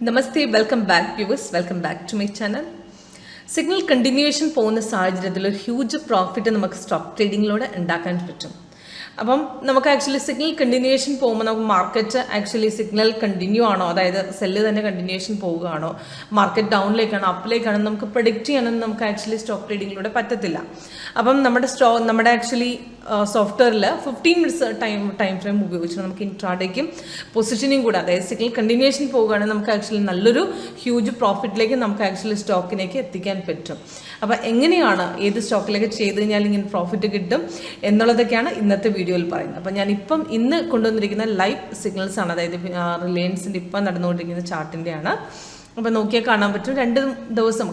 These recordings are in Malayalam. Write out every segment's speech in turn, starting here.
Namaste, welcome back viewers, welcome back to my channel. Signal continuation പോകുന്ന സാഹചര്യത്തിൽ ഒരു ഹ്യൂജ് പ്രോഫിറ്റ് നമുക്ക് സ്റ്റോക്ക് ട്രേഡിങ്ങിലൂടെ ഉണ്ടാക്കാൻ പറ്റും. അപ്പം നമുക്ക് ആക്ച്വലി സിഗ്നൽ കണ്ടിന്യൂവേഷൻ പോകുമ്പോൾ നമുക്ക് മാർക്കറ്റ് ആക്ച്വലി സിഗ്നൽ കണ്ടിന്യൂ ആണോ, അതായത് സെല്ല് തന്നെ കണ്ടിന്യൂവേഷൻ പോവുകയാണോ, മാർക്കറ്റ് ഡൗണിലേക്കാണോ അപ്പിലേക്കാണോ നമുക്ക് പ്രെഡിക്റ്റ് ചെയ്യാനൊന്നും നമുക്ക് ആക്ച്വലി സ്റ്റോക്ക് ട്രേഡിങ്ങിലൂടെ പറ്റത്തില്ല. അപ്പം നമ്മുടെ ആക്ച്വലി സോഫ്റ്റ്വെയറിൽ 15 മിനിറ്റ്സ് ടൈം ഫ്രെയിം ഉപയോഗിച്ച് നമുക്ക് ഇൻട്രാഡേക്കും പൊസിഷനിങ് കൂടെ, അതായത് സിഗ്നൽ കണ്ടിന്യൂവേഷൻ പോവുകയാണെങ്കിൽ നമുക്ക് ആക്ച്വലി നല്ലൊരു ഹ്യൂജ് പ്രോഫിറ്റിലേക്ക് നമുക്ക് ആക്ച്വലി സ്റ്റോക്കിലേക്ക് എത്തിക്കാൻ പറ്റും. അപ്പോൾ എങ്ങനെയാണ് ഏത് സ്റ്റോക്കിലേക്ക് ചെയ്ത് കഴിഞ്ഞാൽ ഇങ്ങനെ പ്രോഫിറ്റ് കിട്ടും എന്നുള്ളതൊക്കെയാണ് ഇന്നത്തെ വീഡിയോയിൽ പറയുന്നത്. അപ്പോൾ ഞാൻ ഇന്ന് കൊണ്ടുവന്നിരിക്കുന്ന ലൈവ് സിഗ്നൽസ് ആണ്, അതായത് റിലയൻസിൻ്റെ ഇപ്പം നടന്നുകൊണ്ടിരിക്കുന്ന ചാർട്ടിൻ്റെയാണ്. അപ്പോൾ നോക്കിയാൽ കാണാൻ പറ്റും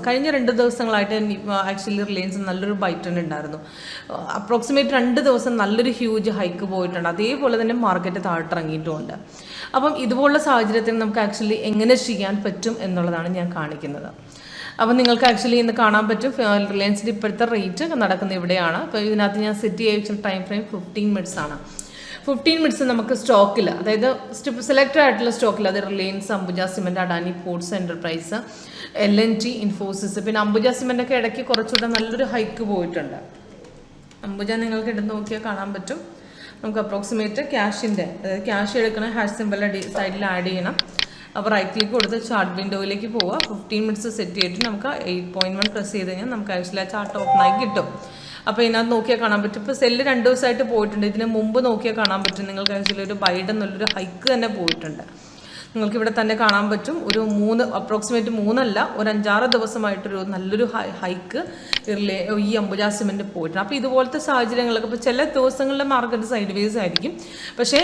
കഴിഞ്ഞ 2 ദിവസങ്ങളായിട്ട് ആക്ച്വലി റിലയൻസ് നല്ലൊരു ബൈ ട്രെൻഡ് ഉണ്ടായിരുന്നു. അപ്രോക്സിമേറ്റ് 2 ദിവസം നല്ലൊരു ഹ്യൂജ് ഹൈക്ക് പോയിട്ടുണ്ട്. അതേപോലെ തന്നെ മാർക്കറ്റ് താഴ്ത്തിറങ്ങിയിട്ടുമുണ്ട്. അപ്പം ഇതുപോലുള്ള സാഹചര്യത്തിൽ നമുക്ക് ആക്ച്വലി എങ്ങനെ ചെയ്യാൻ പറ്റും എന്നുള്ളതാണ് ഞാൻ കാണിക്കുന്നത്. അപ്പോൾ നിങ്ങൾക്ക് ആക്ച്വലി ഇന്ന് കാണാൻ പറ്റും റിലയൻസിൻ്റെ ഇപ്പോഴത്തെ റേറ്റ് നടക്കുന്നത് ഇവിടെയാണ്. അപ്പോൾ ഇതിനകത്ത് ഞാൻ സെറ്റ് ചെയ്ത ടൈം ഫ്രെയിം 15 മിനിറ്റ്സ് ആണ്. 15 മിനിറ്റ്സ് നമുക്ക് സ്റ്റോക്കിൽ, അതായത് സെലക്റ്റഡ് ആയിട്ടുള്ള സ്റ്റോക്കിൽ, അത് Reliance, Ambuja cement, Adani ports enterprise, LNT, Infosys, പിന്നെ അംബുജ സിമെൻറ്റൊക്കെ ഇടയ്ക്ക് കുറച്ചുകൂടെ നല്ലൊരു ഹൈക്ക് പോയിട്ടുണ്ട്. അംബുജ നിങ്ങൾക്ക് എടുത്ത് നോക്കിയാൽ കാണാൻ പറ്റും. നമുക്ക് അപ്രോക്സിമേറ്റ് ക്യാഷിൻ്റെ, അതായത് ക്യാഷ് എടുക്കണ ഹാഷ് സിമ്പിളിൻ്റെ സൈഡിൽ ആഡ് ചെയ്യണം. അപ്പോൾ റൈറ്റ് ക്ലിക്ക് കൊടുത്ത് ചാർട്ട് വിൻഡോയിലേക്ക് പോവുക. 15 മിനിറ്റ്സ് സെറ്റ് ചെയ്തിട്ട് നമുക്ക് 8.1 പ്രസ് ചെയ്ത് കഴിഞ്ഞാൽ നമുക്ക് ആക്ച്വലി ആ ചാർട്ട് ഓപ്പണായി കിട്ടും. അപ്പോൾ ഇതിനകത്ത് നോക്കിയാൽ കാണാൻ പറ്റും. ഇപ്പോൾ സെല്ല് 2 ദിവസമായിട്ട് പോയിട്ടുണ്ട്. ഇതിന് മുമ്പ് നോക്കിയാൽ കാണാൻ പറ്റും നിങ്ങൾക്ക് ആക്ച്വലി ഒരു ബൈഡ് എന്നുള്ളൊരു ഹൈക്ക് തന്നെ പോയിട്ടുണ്ട്. നിങ്ങൾക്ക് ഇവിടെ തന്നെ കാണാൻ പറ്റും. ഒരു അപ്രോക്സിമേറ്റ് 3 അല്ല, ഒരു 5-6 ദിവസമായിട്ടൊരു നല്ലൊരു ഹൈക്ക് ഈ അംബുജ സിമെൻറ്റ് പോയിട്ടുണ്ട്. അപ്പോൾ ഇതുപോലത്തെ സാഹചര്യങ്ങളൊക്കെ ഇപ്പോൾ ചില ദിവസങ്ങളിലെ മാർക്കറ്റ് സൈഡ് വേസ് ആയിരിക്കും, പക്ഷേ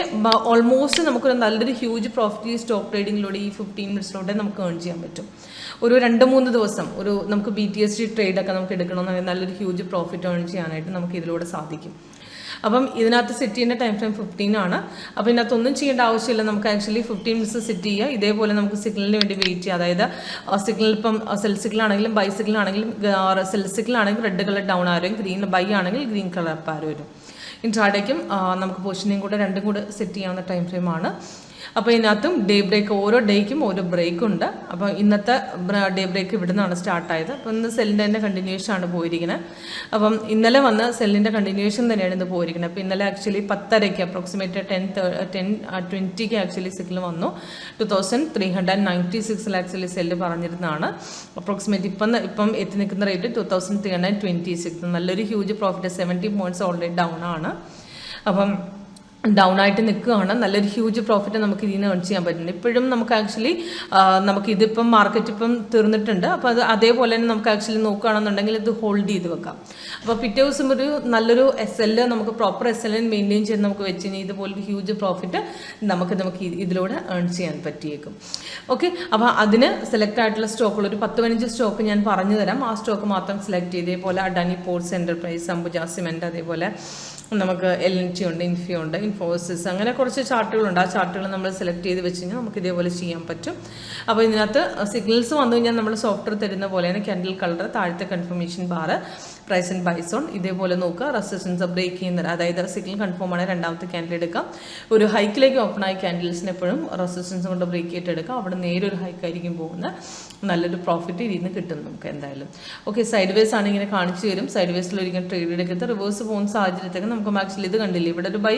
ഓൾമോസ്റ്റ് നമുക്കൊരു നല്ലൊരു ഹ്യൂജ് പ്രോഫിറ്റ് ഈ സ്റ്റോക്ക് ട്രേഡിങ്ങിലൂടെ ഈ 15 മിനിറ്റ്സിലൂടെ നമുക്ക് ഏൺ ചെയ്യാൻ പറ്റും. ഒരു 2-3 ദിവസം നമുക്ക് BTSD ട്രേഡൊക്കെ നമുക്ക് എടുക്കണമെന്നുണ്ടെങ്കിൽ നല്ലൊരു ഹ്യൂജ് പ്രോഫിറ്റ് ഏൺ ചെയ്യാനായിട്ട് നമുക്ക് ഇതിലൂടെ സാധിക്കും. അപ്പം ഇതിനകത്ത് സെറ്റ് ചെയ്യേണ്ട ടൈം ഫ്രെയിം 15 ആണ്. അപ്പോൾ ഇതിനകത്ത് ഒന്നും ചെയ്യേണ്ട ആവശ്യമില്ല. നമുക്ക് ആക്ച്വലി 15 മിനിറ്റ്സ് സെറ്റ് ചെയ്യുക. ഇതേപോലെ നമുക്ക് സിഗ്നലിന് വേണ്ടി വെയിറ്റ് ചെയ്യുക. അതായത് സിഗ്നൽ ഇപ്പം സെൽ സിഗ്നൽ ആണെങ്കിലും ബൈ സിഗ്നൽ ആണെങ്കിലും, സെൽ സിഗ്നൽ ആണെങ്കിൽ റെഡ് കളർ ഡൗൺ ആരും, ഗ്രീൻ ബൈ ആണെങ്കിൽ ഗ്രീൻ കളർ അപ്പ് ആരും വരും. ഇൻട്രാഡേക്കും നമുക്ക് പൊസിഷനിങ് കൂടെ 2 കൂടെ സെറ്റ് ചെയ്യാവുന്ന ടൈം ഫ്രെയിമാണ്. അപ്പോൾ ഇതിനകത്തും ഡേ ബ്രേക്ക്, ഓരോ ഡേക്കും ഓരോ ബ്രേക്ക് ഉണ്ട്. അപ്പോൾ ഇന്നത്തെ ഡേ ബ്രേക്ക് ഇവിടെ നിന്നാണ് സ്റ്റാർട്ടായത്. അപ്പോൾ ഇന്ന് സെല്ലിൻ്റെ തന്നെ കണ്ടിന്യൂഷൻ ആണ് പോയിരിക്കുന്നത്. അപ്പം ഇന്നലെ വന്ന സെല്ലിൻ്റെ കണ്ടിന്യൂഷൻ തന്നെയാണ് ഇന്ന് പോയിരിക്കുന്നത്. അപ്പോൾ ഇന്നലെ ആക്ച്വലി 10:30 അപ്രോക്സിമേറ്റ് 10:20 ആക്ച്വലി സിഗ്നൽ വന്നു. 2396 ആക്ച്വലി സെല്ല് പറഞ്ഞിരുന്നതാണ്. അപ്രോക്സിമേറ്റ് ഇപ്പം എത്തി നിൽക്കുന്ന റേറ്റ് 2326. നല്ലൊരു huge profit, 70 points already down ആണ്. അപ്പം ഡൗൺ ആയിട്ട് നിൽക്കുകയാണ്. നല്ലൊരു ഹ്യൂജ് പ്രോഫിറ്റ് നമുക്ക് ഇതിൽ നിന്ന് ഏൺ ചെയ്യാൻ പറ്റുന്നുണ്ട്. ഇപ്പോഴും നമുക്ക് ആക്ച്വലി ഇതിപ്പം മാർക്കറ്റ് ഇപ്പം തീർന്നിട്ടുണ്ട്. അപ്പോൾ അതേപോലെ തന്നെ നമുക്ക് ആക്ച്വലി നോക്കുകയാണെന്നുണ്ടെങ്കിൽ ഇത് ഹോൾഡ് ചെയ്ത് വെക്കാം. അപ്പോൾ പിറ്റേ ദിവസം ഒരു നല്ലൊരു SL നമുക്ക് പ്രോപ്പർ SL മെയിൻറ്റെയിൻ ചെയ്ത് നമുക്ക് വെച്ച് കഴിഞ്ഞാൽ ഇതുപോലൊരു ഹ്യൂജ് പ്രോഫിറ്റ് നമുക്ക് ഇതിലൂടെ ഏൺ ചെയ്യാൻ പറ്റിയേക്കും. ഓക്കെ, അപ്പോൾ അതിന് സെലക്ട് ആയിട്ടുള്ള സ്റ്റോക്കുകൾ ഒരു 10-15 സ്റ്റോക്ക് ഞാൻ പറഞ്ഞു തരാം. ആ സ്റ്റോക്ക് മാത്രം സെലക്ട് ചെയ്ത്, ഇതേപോലെ Adani ports enterprise, Ambuja cement, അതേപോലെ നമുക്ക് LNT ഉണ്ട്, ഇൻഫി ഉണ്ട്, ഇൻഫോസിസ്, അങ്ങനെ കുറച്ച് ചാർട്ടുകളുണ്ട്. ആ ചാർട്ടുകൾ നമ്മൾ സെലക്ട് ചെയ്ത് വെച്ച് കഴിഞ്ഞാൽ നമുക്ക് ഇതേപോലെ ചെയ്യാൻ പറ്റും. അപ്പോൾ ഇതിനകത്ത് സിഗ്നൽസ് വന്നു കഴിഞ്ഞാൽ നമ്മൾ സോഫ്റ്റ്വെയർ തരുന്ന പോലെയാണ് ക്യാൻഡിൽ കളർ, താഴത്തെ confirmation bar, price and buy zone, ഇതേപോലെ നോക്കുക. റെസിസ്റ്റൻസ് ബ്രേക്ക് ചെയ്യുന്നത്, അതായത് സിഗ്നൽ കൺഫേം ആണ്, രണ്ടാമത്തെ ക്യാൻഡിൽ എടുക്കാം. ഒരു ഹൈക്കിലേക്ക് ഓപ്പൺ ആയ ക്യാൻഡിൽസിന് എപ്പോഴും റെസിസ്റ്റൻസ് കൊണ്ട് ബ്രേക്ക് ചെയ്തിട്ട് എടുക്കാം. അവിടെ നേരൊരു ഹൈക്കായിരിക്കും പോകുന്നത്. നല്ലൊരു പ്രോഫിറ്റ് ഇതിൽ നിന്ന് കിട്ടും നമുക്ക് എന്തായാലും. ഓക്കെ, സൈഡ് വേസ് ആണ് ഇങ്ങനെ കാണിച്ചു തരും. സൈഡ് വേസിൽ ഒരിക്കലും ട്രേഡ് എടുക്കരുത്. റിവേഴ്സ് പോകുന്ന സാഹചര്യത്തൊക്കെ നമുക്ക് ആക്ച്വലി ഇത് കണ്ടില്ലേ, ഇവിടെ ഒരു ബൈ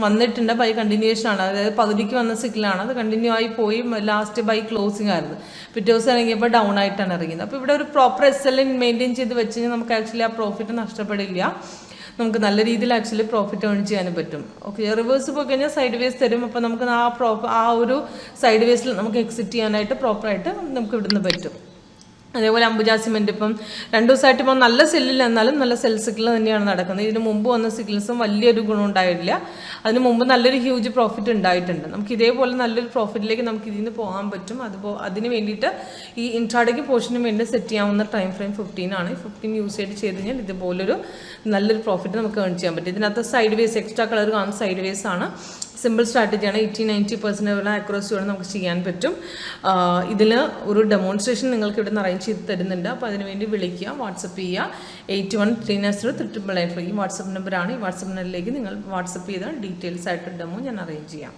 വന്നിട്ടുണ്ട്. ബൈ കണ്ടിന്യൂഷൻ ആണ്, അതായത് പകുതിക്ക് വന്ന സിഗ്നലാണ്. അത് കണ്ടിന്യൂ ആയി പോയി. ലാസ്റ്റ് ബൈ ക്ലോസിംഗ് ആയിരുന്നു. പിറ്റേ ദിവസം ഇറങ്ങിയപ്പോൾ ഡൗൺ ആയിട്ടാണ് ഇറങ്ങിയത്. അപ്പോൾ ഇവിടെ ഒരു പ്രോപ്പർ SL മെയിൻറ്റെയിൻ ചെയ്ത് വെച്ച് കഴിഞ്ഞാൽ നമുക്ക് ആക്ച്വലി ആ പ്രോഫിറ്റ് നഷ്ടപ്പെടില്ല. നമുക്ക് നല്ല രീതിയിൽ ആക്ച്വലി പ്രോഫിറ്റ് ഏൺ ചെയ്യാനും പറ്റും. ഓക്കെ, റിവേഴ്സ് പോയി കഴിഞ്ഞാൽ സൈഡ് വേസ് തരും. അപ്പോൾ നമുക്ക് ആ ഒരു സൈഡ് വേസിൽ നമുക്ക് എക്സിറ്റ് ചെയ്യാനായിട്ട് പ്രോപ്പറായിട്ട് നമുക്ക് ഇവിടുന്ന് പറ്റും. അതേപോലെ അംബുജ സിമെൻറ്റ് ഇപ്പം 2 ദിവസമായിട്ട് ഇപ്പോൾ നല്ല സെല്ലില്ല, എന്നാലും നല്ല സെൽ സിഗ്നൽ തന്നെയാണ് നടക്കുന്നത്. ഇതിന് മുമ്പ് വന്ന സിഗ്നൽസും വലിയൊരു ഗുണം ഉണ്ടായിട്ടില്ല. അതിന് മുമ്പ് നല്ലൊരു ഹ്യൂജ് പ്രോഫിറ്റ് ഉണ്ടായിട്ടുണ്ട്. നമുക്ക് ഇതേപോലെ നല്ലൊരു പ്രോഫിറ്റിലേക്ക് നമുക്ക് ഇതിൽ നിന്ന് പോകാൻ പറ്റും. അതിന് വേണ്ടിയിട്ട് ഈ ഇൻട്രാഡേക്ക് പോർഷന് വേണ്ടി സെറ്റ് ചെയ്യാവുന്ന ടൈം ഫ്രെയിം 15 ആണ്. 15 യൂസ് ചെയ്ത് കഴിഞ്ഞാൽ ഇതുപോലൊരു നല്ലൊരു പ്രോഫിറ്റ് നമുക്ക് ഏൺ ചെയ്യാൻ പറ്റും. ഇതിനകത്ത് സൈഡ് വേസ്, എക്സ്ട്രാ കളർ കാണുന്ന സൈഡ് വേസ് ആണ്. സിമ്പിൾ സ്ട്രാറ്റജിയാണ്. 80-90% ആക്യുറസിയോടെ നമുക്ക് ചെയ്യാൻ പറ്റും. ഇതിൽ ഒരു ഡെമോൺസ്ട്രേഷൻ നിങ്ങൾക്ക് ഇവിടെ നിന്ന് അറേഞ്ച് ചെയ്ത് തരുന്നുണ്ട്. അപ്പോൾ അതിനുവേണ്ടി വിളിക്കുക, വാട്സപ്പ് ചെയ്യുക. 81390388 ഈ വാട്സപ്പ് നമ്പറാണ്. ഈ വാട്സപ്പ് നമ്പറിലേക്ക് നിങ്ങൾ വാട്സപ്പ് ചെയ്താൽ ഡീറ്റെയിൽസ് ആയിട്ട് ഡെമോ ഞാൻ അറേഞ്ച് ചെയ്യാം.